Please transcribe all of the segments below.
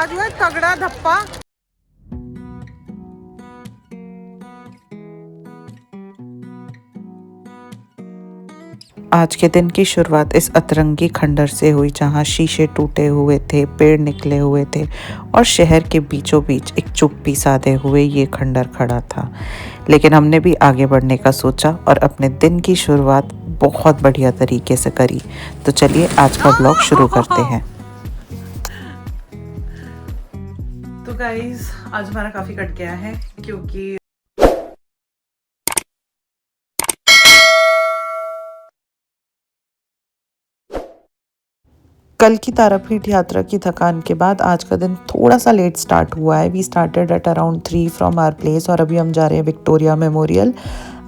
आज हुआ तगड़ा धप्पा। आज के दिन की शुरुआत इस अतरंगी खंडर से हुई जहां शीशे टूटे हुए थे, पेड़ निकले हुए थे और शहर के बीचों बीच एक चुप्पी साधे हुए ये खंडर खड़ा था। लेकिन हमने भी आगे बढ़ने का सोचा और अपने दिन की शुरुआत बहुत बढ़िया तरीके से करी। तो चलिए आज का ब्लॉग शुरू करते हैं। तो गाइस आज हमारा काफी कट गया है क्योंकि कल की तारापीठ यात्रा की थकान के बाद आज का दिन थोड़ा सा लेट स्टार्ट हुआ है। We started at around 3 from our place और अभी हम जा रहे हैं विक्टोरिया मेमोरियल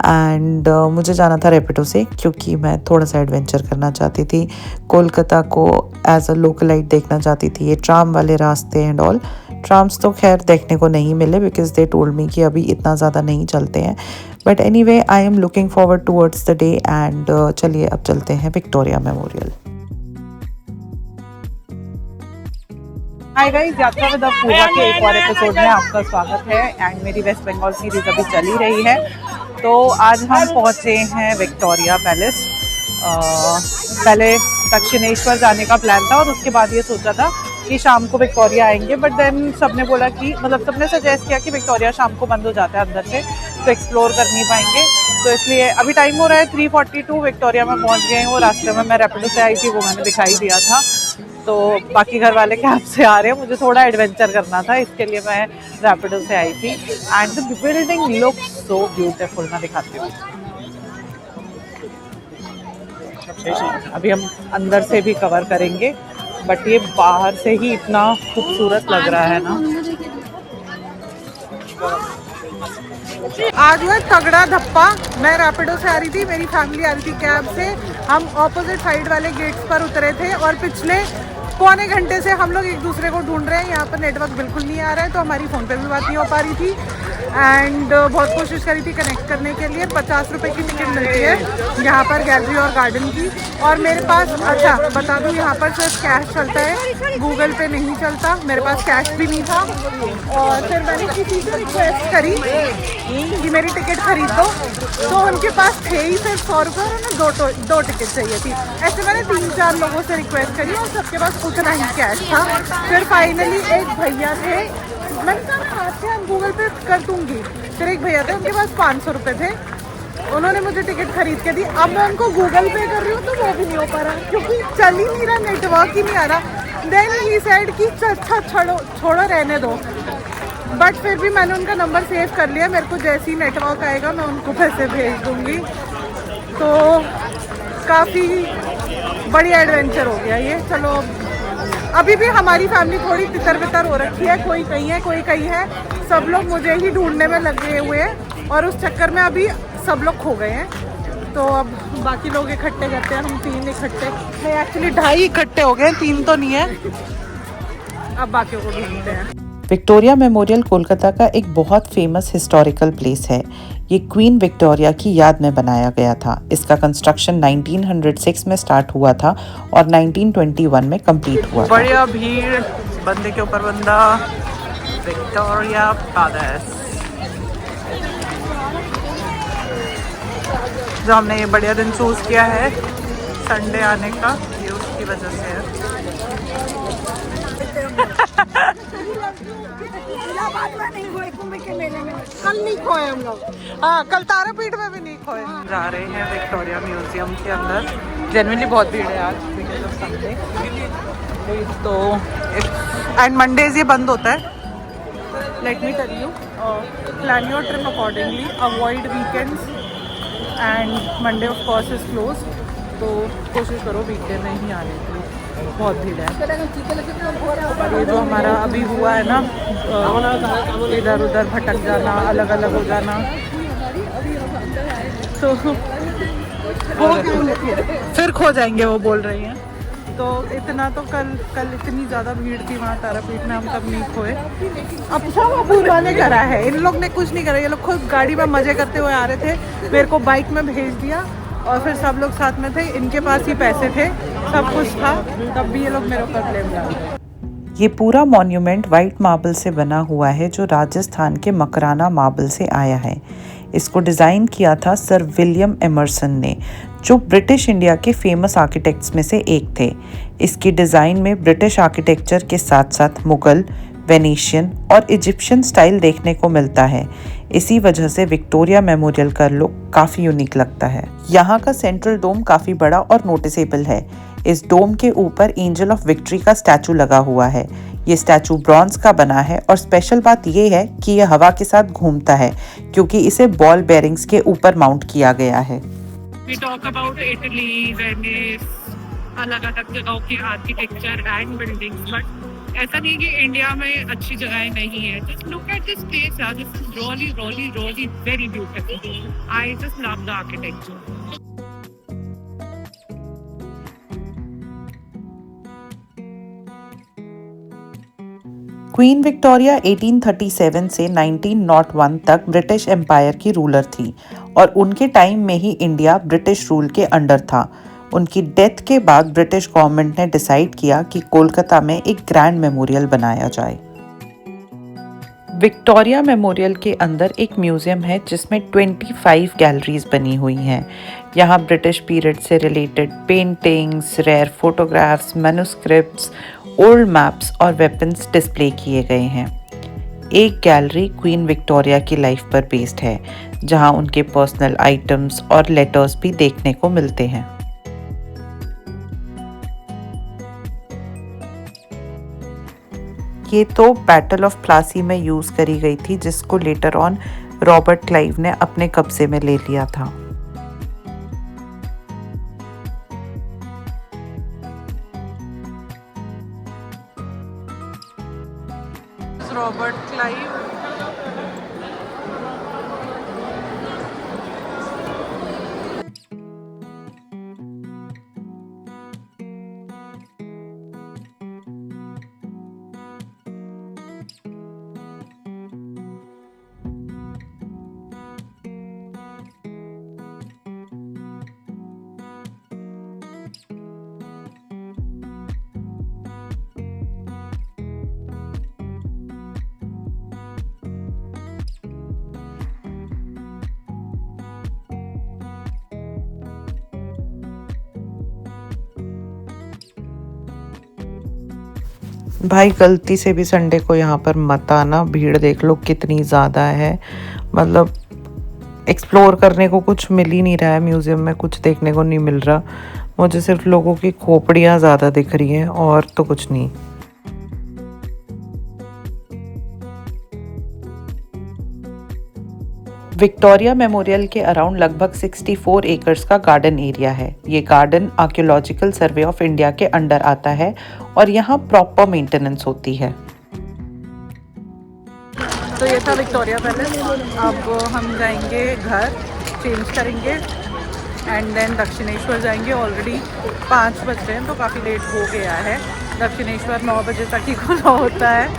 एंड मुझे जाना था रैपिडो से क्योंकि मैं थोड़ा सा एडवेंचर करना चाहती थी। कोलकाता को एज अ लोकलाइट देखना चाहती थी। ये ट्राम वाले रास्ते एंड ऑल। ट्राम्स तो खैर देखने को नहीं मिले बिकॉज दे टोल्ड मी कि अभी इतना ज़्यादा नहीं चलते हैं। But anyway I am looking forward towards the day and चलिए अब चलते हैं विक्टोरिया मेमोरियल। हाय गाइस, यात्रा विद पूजा के एक और एपिसोड में आपका स्वागत है एंड मेरी वेस्ट बंगाल सीरीज अभी चल ही रही है। तो आज हम पहुंचे हैं विक्टोरिया पैलेस। पहले दक्षिणेश्वर जाने का प्लान था और उसके बाद ये सोचा था कि शाम को विक्टोरिया आएंगे, बट देन सबने बोला कि सबने सजेस्ट किया कि विक्टोरिया शाम को बंद हो जाता है अंदर से, तो एक्सप्लोर कर नहीं पाएंगे। तो इसलिए अभी टाइम हो रहा है 3:42, विक्टोरिया में पहुंच गए हैं। वो रास्ते में मैं रैपिडो से आई थी, वो मैंने दिखाई दिया था। तो बाकी घर वाले कैब से आ रहे हैं, मुझे थोड़ा एडवेंचर करना था, इसके लिए मैं रैपिडो से आई थी। And the building look so beautiful. मैं दिखाती हूँ। अभी हम अंदर से भी कवर करेंगे, बट ये बाहर से ही इतना खूबसूरत लग रहा है ना। आज हुआ तगड़ा धप्पा। मैं रैपिडो से आ रही थी, मेरी फैमिली आ रही थी कैब से। हम ऑपोजिट साइड वाले गेट्स पर उतरे थे और पिछले पौने घंटे से हम लोग एक दूसरे को ढूंढ रहे हैं। यहाँ पर नेटवर्क बिल्कुल नहीं आ रहा है, तो हमारी फ़ोन पे भी बात नहीं हो पा रही थी एंड बहुत कोशिश करी थी कनेक्ट करने के लिए। 50 रुपये की टिकट मिलती है यहाँ पर गैलरी और गार्डन की। और मेरे पास, अच्छा बता दूँ, यहाँ पर सिर्फ कैश चलता है, गूगल पे नहीं चलता। मेरे पास कैश भी नहीं था और फिर मैंने किसी से रिक्वेस्ट करी कि मेरी टिकट खरीद दो, तो उनके पास थे ही सिर्फ 100 रुपये और उन्हें दो टिकट चाहिए थी। ऐसे मैंने 3-4 लोगों से रिक्वेस्ट करी और सबके पास उतना ही कैश था। फिर फाइनली एक भैया थे, मैंने कहा हाथ से हम गूगल पे कर दूंगी। फिर एक भैया थे, उनके पास 500 रुपये थे, उन्होंने मुझे टिकट खरीद के दी। अब मैं उनको गूगल पे कर रही हूँ तो वो भी नहीं हो पा रहा क्योंकि चल ही नहीं रहा, नेटवर्क ही नहीं आ रहा। देन ही सेड कि अच्छा छोड़ो रहने दो, बट फिर भी मैंने उनका नंबर सेव कर लिया। मेरे को जैसे ही नेटवर्क आएगा मैं उनको पैसे भेज दूँगी। तो काफ़ी बढ़िया एडवेंचर हो गया ये। चलो अभी भी हमारी फैमिली थोड़ी तितर बितर हो रखी है, कोई कहीं है कोई कहीं है। सब लोग मुझे ही ढूंढने में लगे हुए हैं और उस चक्कर में अभी सब लोग खो गए हैं। तो अब बाकी लोग इकट्ठे करते हैं, हम 3 इकट्ठे नहीं, एक्चुअली 2.5 इकट्ठे हो गए, 3 तो नहीं है। अब बाकियों को ढूंढते हैं। विक्टोरिया मेमोरियल कोलकाता का एक बहुत फेमस हिस्टोरिकल प्लेस है। ये क्वीन विक्टोरिया की याद में बनाया गया था। इसका कंस्ट्रक्शन 1906 में स्टार्ट हुआ था और 1921 में कंप्लीट हुआ था। बढ़िया भीड़, बंदे के ऊपर बंदा, विक्टोरिया पैलेस। जो हमने ये बढ़िया दिन चूज किया है संडे आने का, ये उसकी वजह से है। कल नहीं खोए हम लोग, हाँ कल तारापीठ में भी नहीं खोए। जा रहे हैं विक्टोरिया म्यूजियम के अंदर। जेन्युइनली बहुत भीड़ है आज बिकॉज ऑफ संडे, तो एंड मंडेज ये बंद होता है। Let me tell you, plan your trip accordingly, avoid weekends and Monday of course is close. तो कोशिश करो वीकडे में ही आने की, बहुत भीड़ है। और ये जो हमारा अभी हुआ है ना, इधर उधर भटक जाना, अलग अलग हो जाना, तो फिर खो जाएंगे वो बोल रही हैं। तो इतना तो कल इतनी ज़्यादा भीड़ थी वहाँ तारापीठ में, हम तब नहीं खोए। अब सब अपूर्वा ने करा है, इन लोग ने कुछ नहीं करा। ये लोग खुद गाड़ी में मज़े करते हुए आ रहे थे, मेरे को बाइक में भेज दिया और फिर सब लोग साथ में थे। इनके पास ही पैसे थे, सब कुछ था, तब भी ये लोग मेरे ऊपर ब्लेम डाल रहे हैं। ये पूरा मॉन्यूमेंट वाइट मार्बल से बना हुआ है जो राजस्थान के मकराना मार्बल से आया है। इसको डिज़ाइन किया था सर विलियम एमरसन ने, जो ब्रिटिश इंडिया के फेमस आर्किटेक्ट्स में से एक थे। इसकी डिज़ाइन में ब्रिटिश आर्किटेक्चर के साथ साथ मुगल, वेनेशियन और इजिप्शियन स्टाइल देखने को मिलता है। इसी वजह से विक्टोरिया मेमोरियल का लुक काफ़ी यूनिक लगता है। यहाँ का सेंट्रल डोम काफ़ी बड़ा और नोटिसेबल है। इस डोम के ऊपर एंजल ऑफ विक्ट्री का स्टैचू लगा हुआ है। ये स्टैचू ब्रॉन्ज का बना है और स्पेशल बात ये है कि ये हवा के साथ घूमता है क्योंकि इसे बॉल बेयरिंग्स के ऊपर माउंट किया गया है। We talk about Italy, Venice, अलग-अलग जगहों के आर्किटेक्चर एंड बिल्डिंग्स, बट ऐसा नहीं कि इंडिया में अच्छी जगहें नहीं है। Just look at this place, यार, this is really very beautiful. I just love the architecture. Queen Victoria 1837 से 1901 तक ब्रिटिश एम्पायर की रूलर थी और उनके टाइम में ही इंडिया ब्रिटिश रूल के अंडर था। उनकी डेथ के बाद ब्रिटिश गवर्नमेंट ने डिसाइड किया कि कोलकाता में एक ग्रैंड मेमोरियल बनाया जाए। विक्टोरिया मेमोरियल के अंदर एक म्यूज़ियम है जिसमें 25 गैलरीज बनी हुई हैं। यहाँ ब्रिटिश पीरियड से related paintings, rare photographs, manuscripts, old maps और वेपन्स डिस्प्ले किए गए हैं। एक गैलरी क्वीन विक्टोरिया की लाइफ पर बेस्ड है, जहां उनके पर्सनल आइटम्स और लेटर्स भी देखने को मिलते हैं। ये तो बैटल ऑफ प्लासी में यूज करी गई थी, जिसको लेटर ऑन रॉबर्ट क्लाइव ने अपने कब्जे में ले लिया था। रॉबर्ट क्लाइव, भाई गलती से भी संडे को यहाँ पर मत आना, भीड़ देख लो कितनी ज़्यादा है। मतलब एक्सप्लोर करने को कुछ मिल ही नहीं रहा है, म्यूज़ियम में कुछ देखने को नहीं मिल रहा। मुझे सिर्फ लोगों की खोपड़ियाँ ज़्यादा दिख रही हैं और तो कुछ नहीं। विक्टोरिया मेमोरियल के अराउंड लगभग 64 एकर्स का गार्डन एरिया है। ये garden archaeological survey of India के अंडर आता है और यहाँ प्रॉपर मेंटेनेंस होती है। तो ये था विक्टोरिया पैलेस। अब हम जाएंगे घर, चेंज करेंगे एंड देन दक्षिणेश्वर जाएंगे। ऑलरेडी 5 बज रहे हैं तो काफ़ी लेट हो गया है। दक्षिणेश्वर 9 बजे तक ही खुला होता है।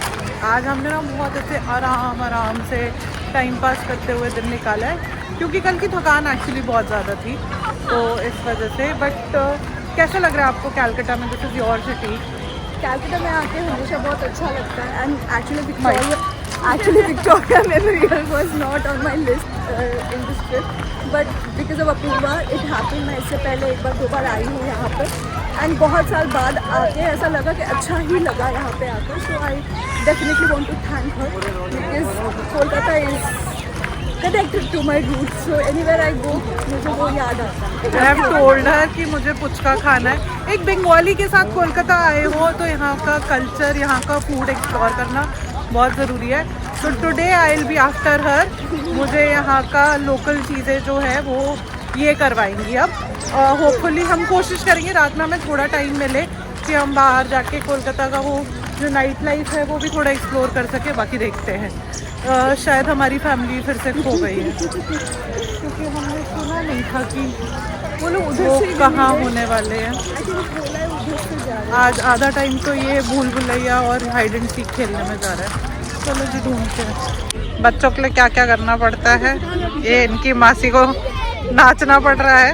आज हमने ना बहुत ऐसे आराम से टाइम पास करते हुए दिन निकाला है, क्योंकि कल की थकान एक्चुअली बहुत ज़्यादा थी, तो इस वजह से। बट कैसा लग रहा है आपको कैलकाटा में? This is your city. Calcutta में आके हमेशा बहुत अच्छा लगता है। And actually Victoria Memorial was not on my list in this trip, but because of Apurva it happened. मैं इससे पहले एक बार 2 बार आई हूँ यहाँ पर, एंड बहुत साल बाद आके ऐसा लगा कि अच्छा ही लगा यहाँ पे आकर। So I definitely want to thank her, because Kolkata is connected to my roots, so anywhere I go मुझे वो याद आता है। I have told her कि मुझे पुचका खाना है। एक बंगाली के साथ कोलकाता आए हो तो यहाँ का कल्चर, यहाँ का फूड एक्सप्लोर करना बहुत ज़रूरी है। तो today I will be after her. मुझे यहाँ का लोकल चीज़ें जो है वो ये करवाएंगी। अब होपफुली हम कोशिश करेंगे रात में हमें थोड़ा टाइम मिले कि हम बाहर जाके कोलकाता का वो जो नाइट लाइफ है वो भी थोड़ा एक्सप्लोर कर सके। बाकी देखते हैं, शायद हमारी फैमिली फिर से खो गई है, क्योंकि हमने सुना नहीं था कि वो लोग उधर से कहाँ होने वाले हैं। आज आधा टाइम तो ये भूल भुलैया और हाइड एंड सीक खेलने में जा रहा है। चलो जी ढूंढते हैं। बच्चों के लिए क्या क्या करना पड़ता है, ये इनकी मासी को नाचना पड़ रहा है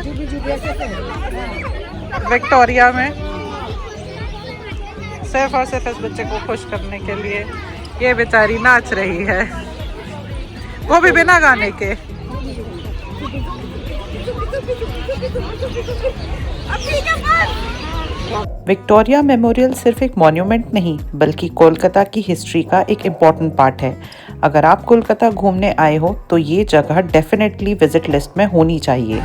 विक्टोरिया में। सिर्फ और सिर्फ इस बच्चे को खुश करने के लिए ये बेचारी नाच रही है, वो भी बिना गाने के। विक्टोरिया मेमोरियल सिर्फ एक मॉन्यूमेंट नहीं बल्कि कोलकाता की हिस्ट्री का एक इम्पॉर्टेंट पार्ट है। अगर आप कोलकाता घूमने आए हो तो ये जगह डेफिनेटली विजिट लिस्ट में होनी चाहिए।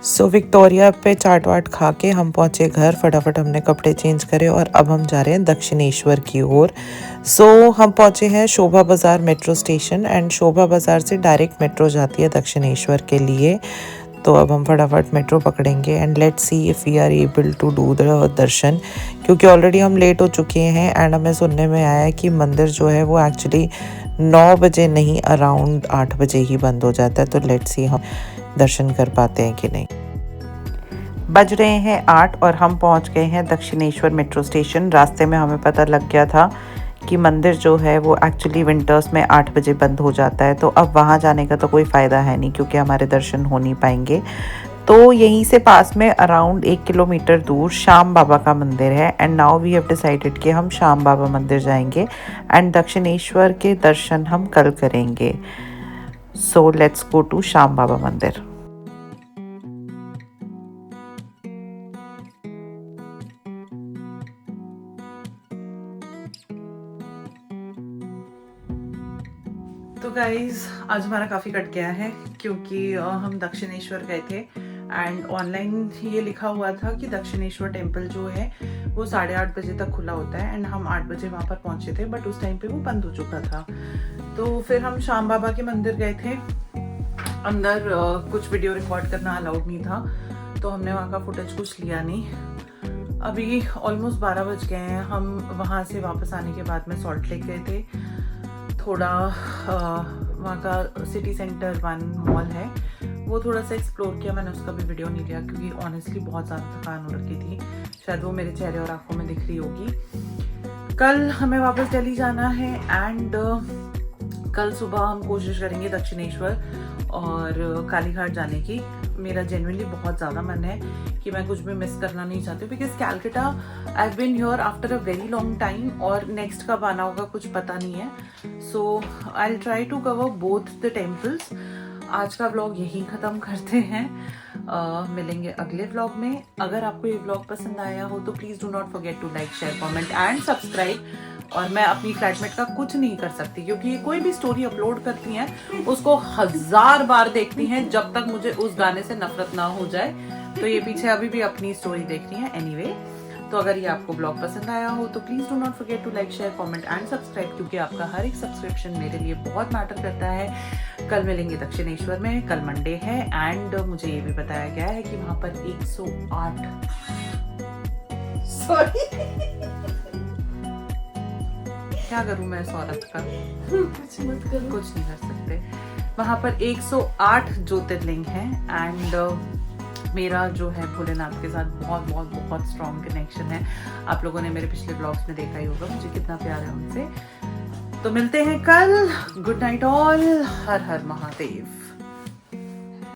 सो विक्टोरिया पे चाट वाट खा के हम पहुंचे घर। फटाफट हमने कपड़े चेंज करे और अब हम जा रहे हैं दक्षिणेश्वर की ओर। सो हम पहुंचे हैं शोभा बाज़ार मेट्रो स्टेशन एंड शोभा बाज़ार से डायरेक्ट मेट्रो जाती है दक्षिणेश्वर के लिए। तो अब हम फटाफट मेट्रो पकड़ेंगे and let's see if we are able to do the darshan, क्योंकि ऑलरेडी हम लेट हो चुके हैं एंड हमें सुनने में आया है कि मंदिर जो है वो एक्चुअली 9 बजे नहीं अराउंड 8 बजे ही बंद हो जाता है। तो लेट्स सी हम दर्शन कर पाते हैं कि नहीं। बज रहे हैं 8 और हम पहुंच गए हैं दक्षिणेश्वर मेट्रो स्टेशन। रास्ते में हमें पता लग गया था कि मंदिर जो है वो एक्चुअली विंटर्स में 8 बजे बंद हो जाता है। तो अब वहां जाने का तो कोई फ़ायदा है नहीं क्योंकि हमारे दर्शन हो नहीं पाएंगे। तो यहीं से पास में अराउंड 1 किलोमीटर दूर श्याम बाबा का मंदिर है and now we have decided कि हम श्याम बाबा मंदिर जाएंगे एंड दक्षिणेश्वर के दर्शन हम कल करेंगे। So let's go to Shyam Baba mandir. तो गाइज आज हमारा काफ़ी कट गया है क्योंकि हम दक्षिणेश्वर गए थे एंड ऑनलाइन ये लिखा हुआ था कि दक्षिणेश्वर टेम्पल जो है वो 8:30 बजे तक खुला होता है एंड हम 8 बजे वहाँ पर पहुँचे थे, बट उस टाइम पे वो बंद हो चुका था। तो फिर हम श्याम बाबा के मंदिर गए थे। अंदर कुछ वीडियो रिकॉर्ड करना अलाउड नहीं था तो हमने वहाँ का फुटेज कुछ लिया नहीं। अभी ऑलमोस्ट 12 बज गए हैं। हम वहाँ से वापस आने के बाद में सॉल्ट लेक गए थे। थोड़ा वहाँ का सिटी सेंटर 1 मॉल है वो थोड़ा सा एक्सप्लोर किया मैंने, उसका भी वीडियो नहीं लिया क्योंकि ऑनेस्टली बहुत ज़्यादा थकान हो रखी थी। शायद वो मेरे चेहरे और आंखों में दिख रही होगी। कल हमें वापस दिल्ली जाना है एंड कल सुबह हम कोशिश करेंगे दक्षिणेश्वर और कालीघाट जाने की। मेरा जेन्युइनली बहुत ज़्यादा मन है कि मैं कुछ भी मिस करना नहीं चाहती हूँ because Calcutta I have been here after a very long time और नेक्स्ट कब आना होगा कुछ पता नहीं है। So I will try to cover both the temples. आज का व्लॉग यहीं ख़त्म करते हैं। मिलेंगे अगले व्लॉग में। अगर आपको ये व्लॉग पसंद आया हो तो please do not forget to like share comment and subscribe. और मैं अपनी फ्लैटमेट का कुछ नहीं कर सकती क्योंकि ये कोई भी स्टोरी अपलोड करती हैं उसको 1000 बार देखती हैं जब तक मुझे उस गाने से नफरत ना हो जाए। तो ये पीछे अभी भी अपनी स्टोरी देख रही है एनीवे। तो अगर ये आपको ब्लॉग पसंद आया हो तो please do not forget to like share comment and subscribe क्योंकि आपका हर एक सब्सक्रिप्शन मेरे लिए बहुत मैटर करता है। कल मिलेंगे दक्षिणेश्वर में, कल मंडे है एंड मुझे ये भी बताया गया है कि वहाँ पर 108 क्या करूँ मैं इस औरत का? कुछ मत करो, कुछ नहीं कर सकते। वहाँ पर 108 ज्योतिर्लिंग हैं एंड मेरा जो है भोलेनाथ के साथ बहुत बहुत बहुत स्ट्रॉन्ग कनेक्शन है। आप लोगों ने मेरे पिछले ब्लॉग्स में देखा ही होगा मुझे कितना प्यार है उनसे। तो मिलते हैं कल। Good night all. हर हर महादेव।